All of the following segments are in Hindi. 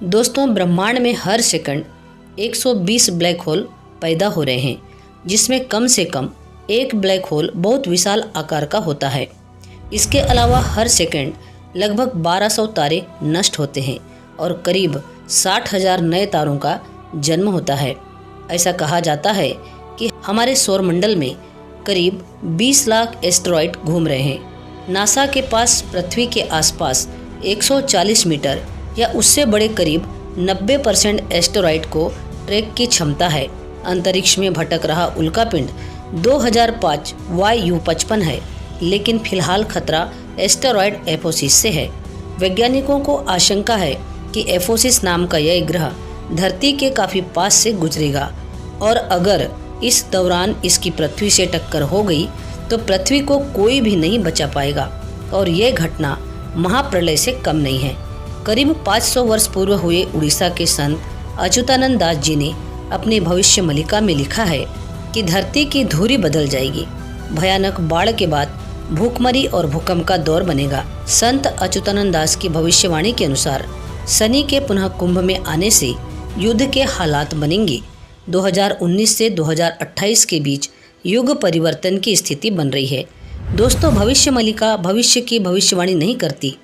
दोस्तों, ब्रह्मांड में हर सेकंड 120 ब्लैक होल पैदा हो रहे हैं, जिसमें कम से कम एक ब्लैक होल बहुत विशाल आकार का होता है। इसके अलावा हर सेकंड लगभग 1200 तारे नष्ट होते हैं और करीब 60,000 नए तारों का जन्म होता है। ऐसा कहा जाता है कि हमारे सौरमंडल में करीब 20 लाख एस्टेरॉयड घूम रहे हैं। नासा के पास पृथ्वी के आसपास 140 मीटर या उससे बड़े करीब 90% एस्टेरॉयड को ट्रैक की क्षमता है। अंतरिक्ष में भटक रहा उल्कापिंड 2005 YU-55 है, लेकिन फिलहाल खतरा एस्टेरॉयड एफोसिस से है। वैज्ञानिकों को आशंका है कि एफोसिस नाम का यह ग्रह धरती के काफ़ी पास से गुजरेगा और अगर इस दौरान इसकी पृथ्वी से टक्कर हो गई तो पृथ्वी को कोई भी नहीं बचा पाएगा और यह घटना महाप्रलय से कम नहीं है। करीब 500 वर्ष पूर्व हुए उड़ीसा के संत अच्युतानंद दास जी ने अपनी भविष्य मलिका में लिखा है कि धरती की धुरी बदल जाएगी, भयानक बाढ़ के बाद भूखमरी और भूकंप का दौर बनेगा। संत अच्युतानंद दास की भविष्यवाणी के अनुसार शनि के पुनः कुंभ में आने से युद्ध के हालात बनेंगे। 2019 से 2028 के बीच युग परिवर्तन की स्थिति बन रही है। दोस्तों, भविष्य मलिका भविष्य की भविष्यवाणी नहीं करती।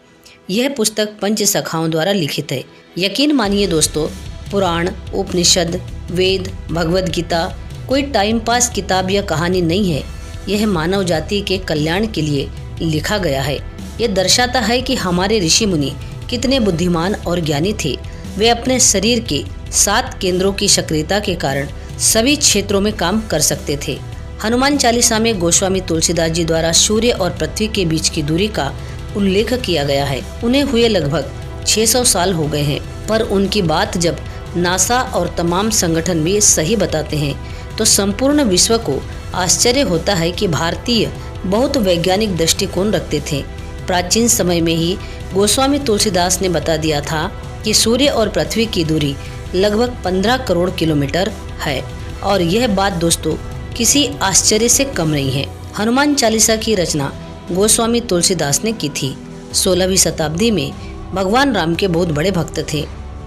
यह पुस्तक पंच सखाओं द्वारा लिखित है। यकीन मानिए दोस्तों, पुराण, उपनिषद, वेद, भगवद गीता कोई टाइम पास किताब या कहानी नहीं है। यह मानव जाति के कल्याण के लिए लिखा गया है। यह दर्शाता है कि हमारे ऋषि मुनि कितने बुद्धिमान और ज्ञानी थे। वे अपने शरीर के 7 केंद्रों की सक्रियता के कारण सभी क्षेत्रों में काम कर सकते थे। हनुमान चालीसा में गोस्वामी तुलसीदास जी द्वारा सूर्य और पृथ्वी के बीच की दूरी का उल्लेख किया गया है। उन्हें हुए लगभग 600 साल हो गए हैं, पर उनकी बात जब नासा और तमाम संगठन भी सही बताते हैं तो संपूर्ण विश्व को आश्चर्य होता है कि भारतीय बहुत वैज्ञानिक दृष्टिकोण रखते थे। प्राचीन समय में ही गोस्वामी तुलसीदास ने बता दिया था कि सूर्य और पृथ्वी की दूरी लगभग 15 करोड़ किलोमीटर है और यह बात दोस्तों किसी आश्चर्य से कम नहीं है। हनुमान चालीसा की रचना गोस्वामी तुलसीदास ने की थी। 16वीं शताब्दी में भगवान राम के बहुत बड़े भक्त थे।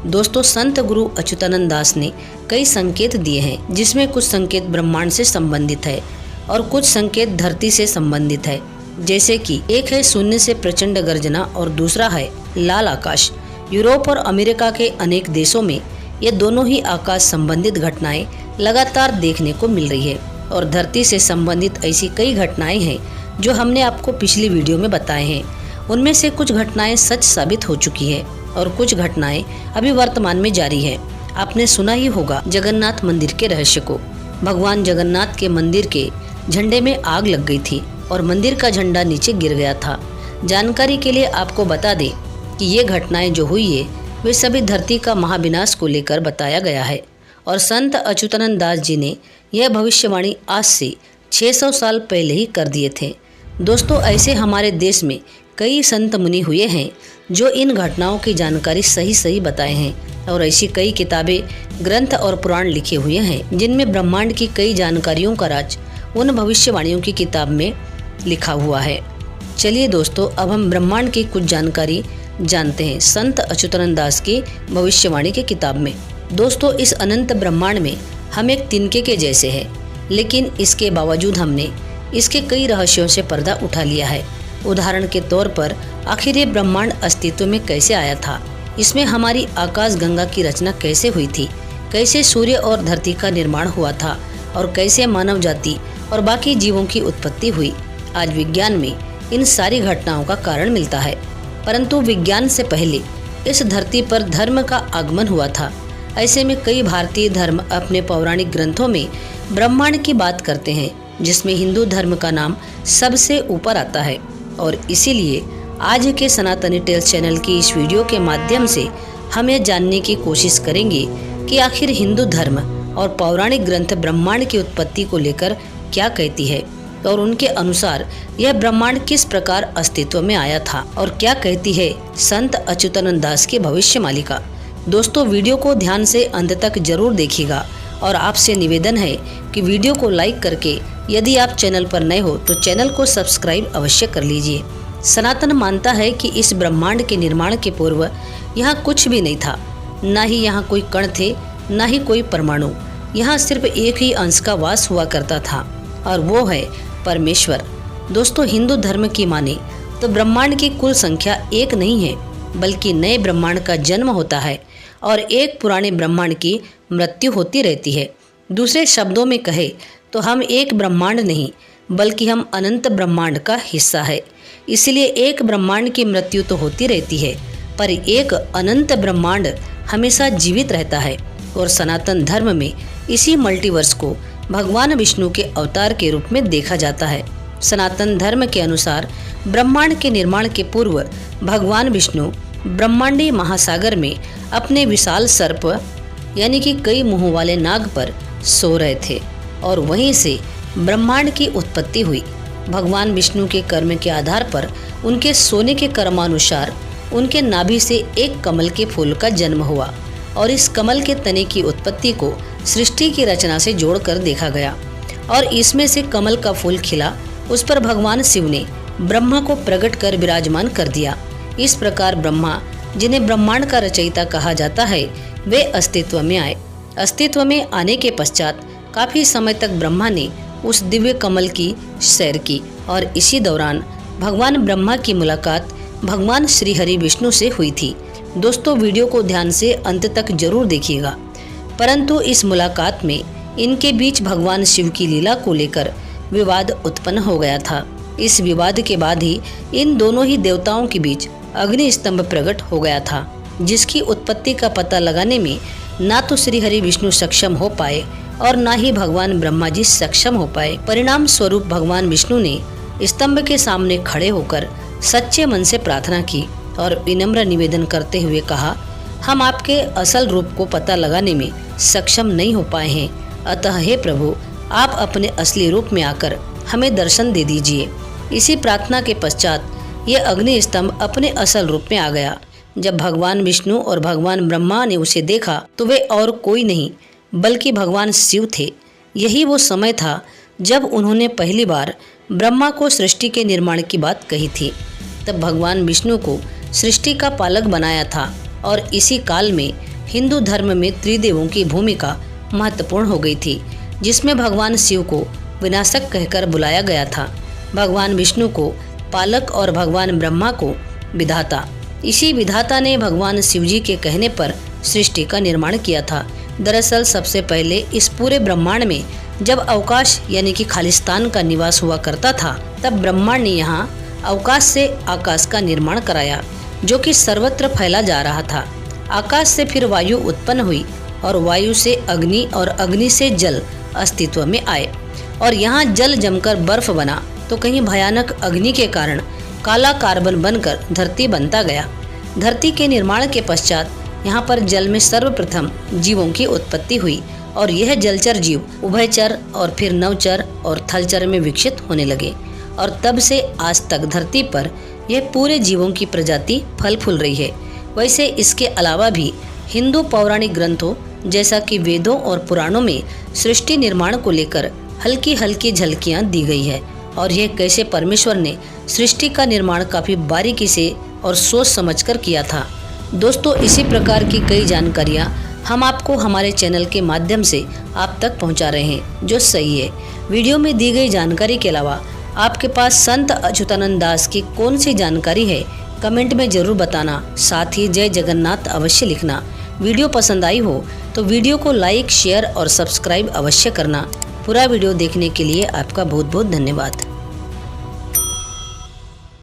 दोस्तों, संत गुरु अच्युतानंद दास ने कई संकेत दिए हैं, जिसमें कुछ संकेत ब्रह्मांड से संबंधित है और कुछ संकेत धरती से संबंधित है। जैसे कि एक है शून्य से प्रचंड गर्जना और दूसरा है लाल आकाश। यूरोप और अमेरिका के अनेक देशों में ये दोनों ही आकाश संबंधित घटनाएं लगातार देखने को मिल रही है और धरती से संबंधित ऐसी कई घटनाएं हैं जो हमने आपको पिछली वीडियो में बताए हैं। उनमें से कुछ घटनाएं सच साबित हो चुकी है और कुछ घटनाएं अभी वर्तमान में जारी है। आपने सुना ही होगा जगन्नाथ मंदिर के रहस्य को। भगवान जगन्नाथ के मंदिर के झंडे में आग लग गई थी और मंदिर का झंडा नीचे गिर गया था। जानकारी के लिए आपको बता दें कि ये घटनाएं जो हुई है वे सभी धरती का महाविनाश को लेकर बताया गया है और संत अच्युतानंद दास जी ने यह भविष्यवाणी आज से 600 साल पहले ही कर दिए थे। दोस्तों, ऐसे हमारे देश में कई संत मुनि हुए हैं जो इन घटनाओं की जानकारी सही सही बताए हैं और ऐसी कई किताबें, ग्रंथ और पुराण लिखे हुए हैं जिनमें ब्रह्मांड की कई जानकारियों का राज उन भविष्यवाणियों की किताब में लिखा हुआ है। चलिए दोस्तों, अब हम ब्रह्मांड की कुछ जानकारी जानते हैं संत अच्युतानंद दास की भविष्यवाणी की किताब में। दोस्तों, इस अनंत ब्रह्मांड में हम एक तिनके के जैसे हैं, लेकिन इसके बावजूद हमने इसके कई रहस्यों से पर्दा उठा लिया है। उदाहरण के तौर पर आखिर ये ब्रह्मांड अस्तित्व में कैसे आया था, इसमें हमारी आकाश गंगा की रचना कैसे हुई थी, कैसे सूर्य और धरती का निर्माण हुआ था और कैसे मानव जाति और बाकी जीवों की उत्पत्ति हुई। आज विज्ञान में इन सारी घटनाओं का कारण मिलता है, परंतु विज्ञान से पहले इस धरती पर धर्म का आगमन हुआ था। ऐसे में कई भारतीय धर्म अपने पौराणिक ग्रंथों में ब्रह्मांड की बात करते हैं, जिसमें हिंदू धर्म का नाम सबसे ऊपर आता है और इसीलिए आज के सनातनी टेल्स चैनल की इस वीडियो के माध्यम से हम ये जानने की कोशिश करेंगे कि आखिर हिंदू धर्म और पौराणिक ग्रंथ ब्रह्मांड की उत्पत्ति को लेकर क्या कहती है और उनके अनुसार यह ब्रह्मांड किस प्रकार अस्तित्व में आया था और क्या कहती है संत अच्युतानंद दास की भविष्य मालिका। दोस्तों, वीडियो को ध्यान से अंत तक जरूर देखिएगा और आपसे निवेदन है कि वीडियो को लाइक करके यदि आप चैनल पर नए हो तो चैनल को सब्सक्राइब अवश्य कर लीजिए। सनातन मानता है कि इस ब्रह्मांड के निर्माण के पूर्व यहाँ कुछ भी नहीं था ना ही यहाँ कोई कण थे, ना ही कोई परमाणु। यहाँ सिर्फ एक ही अंश का वास हुआ करता था और वो है परमेश्वर। दोस्तों, हिंदू धर्म की माने तो ब्रह्मांड की कुल संख्या एक नहीं है, बल्कि नए ब्रह्मांड का जन्म होता है और एक पुराने ब्रह्मांड की मृत्यु होती रहती है। दूसरे शब्दों में कहे तो हम एक ब्रह्मांड नहीं, बल्कि हम अनंत ब्रह्मांड का हिस्सा है। इसलिए एक ब्रह्मांड की मृत्यु तो होती रहती है, पर एक अनंत ब्रह्मांड हमेशा जीवित रहता है। और सनातन धर्म में इसी मल्टीवर्स को भगवान विष्णु के अवतार के रूप में देखा जाता है। सनातन धर्म के अनुसार ब्रह्मांड के निर्माण के पूर्व भगवान विष्णु ब्रह्मांडीय महासागर में अपने विशाल सर्प यानी कि कई मुंहों वाले नाग पर सो रहे थे और वहीं से ब्रह्मांड की उत्पत्ति हुई। भगवान विष्णु के कर्म के आधार पर उनके सोने के कर्मानुसार उनके नाभि से एक कमल के फूल का जन्म हुआ और इस कमल के तने की उत्पत्ति को सृष्टि की रचना से जोड़कर देखा गया और इसमें से कमल का फूल खिला। उस पर भगवान शिव ने ब्रह्मा को प्रकट कर विराजमान कर दिया। इस प्रकार ब्रह्मा, जिन्हें ब्रह्मांड का रचयिता कहा जाता है, वे अस्तित्व में आए। अस्तित्व में आने के पश्चात काफी समय तक ब्रह्मा ने उस दिव्य कमल की सैर की और इसी दौरान भगवान ब्रह्मा की मुलाकात भगवान श्री हरि विष्णु से हुई थी। दोस्तों, वीडियो को ध्यान से अंत तक जरूर देखिएगा। परंतु इस मुलाकात में इनके बीच भगवान शिव की लीला को लेकर विवाद उत्पन्न हो गया था। इस विवाद के बाद ही इन दोनों ही देवताओं के बीच अग्नि स्तंभ प्रकट हो गया था, जिसकी उत्पत्ति का पता लगाने में ना तो श्री हरि विष्णु सक्षम हो पाए और ना ही भगवान ब्रह्मा जी सक्षम हो पाए। परिणाम स्वरूप भगवान विष्णु ने स्तंभ के सामने खड़े होकर सच्चे मन से प्रार्थना की और विनम्र निवेदन करते हुए कहा, हम आपके असल रूप को पता लगाने में सक्षम नहीं हो पाए हैं, अतः हे प्रभु, आप अपने असली रूप में आकर हमें दर्शन दे दीजिए। इसी प्रार्थना के पश्चात ये अग्नि स्तंभ अपने असल रूप में आ गया। जब भगवान विष्णु और भगवान ब्रह्मा ने उसे देखा तो वे और कोई नहीं बल्कि भगवान शिव थे। यही वो समय था जब उन्होंने पहली बार ब्रह्मा को सृष्टि के निर्माण की बात कही थी। तब भगवान विष्णु को सृष्टि का पालक बनाया था और इसी काल में हिंदू धर्म में त्रिदेवों की भूमिका महत्वपूर्ण हो गई थी, जिसमें भगवान शिव को विनाशक कहकर बुलाया गया था, भगवान विष्णु को पालक और भगवान ब्रह्मा को विधाता। इसी विधाता ने भगवान शिव जी के कहने पर सृष्टि का निर्माण किया था। दरअसल सबसे पहले इस पूरे ब्रह्मांड में जब अवकाश यानी कि खालिस्तान का निवास हुआ करता था, तब ब्रह्मांड ने यहाँ अवकाश से आकाश का निर्माण कराया, जो कि सर्वत्र फैला जा रहा था। आकाश से फिर वायु उत्पन्न हुई और वायु से अग्नि और अग्नि से जल अस्तित्व में आए और यहाँ जल जमकर बर्फ बना तो कहीं भयानक अग्नि के कारण काला कार्बन बनकर धरती बनता गया। धरती के निर्माण के पश्चात यहाँ पर जल में सर्वप्रथम जीवों की उत्पत्ति हुई और यह जलचर जीव उभयचर और फिर नवचर और थलचर में विकसित होने लगे और तब से आज तक धरती पर यह पूरे जीवों की प्रजाति फल फूल रही है। वैसे इसके अलावा भी हिंदू पौराणिक ग्रंथों जैसा कि वेदों और पुराणों में सृष्टि निर्माण को लेकर हल्की हल्की झलकियां दी गई है और यह कैसे परमेश्वर ने सृष्टि का निर्माण काफी बारीकी से और सोच समझकर किया था। दोस्तों, इसी प्रकार की कई जानकारियां हम आपको हमारे चैनल के माध्यम से आप तक पहुंचा रहे हैं, जो सही है। वीडियो में दी गई जानकारी के अलावा आपके पास संत अच्युतानंद दास की कौन सी जानकारी है, कमेंट में जरूर बताना। साथ ही जय जगन्नाथ अवश्य लिखना। वीडियो पसंद आई हो तो वीडियो को लाइक, शेयर और सब्सक्राइब अवश्य करना। पूरा वीडियो देखने के लिए आपका बहुत बहुत धन्यवाद।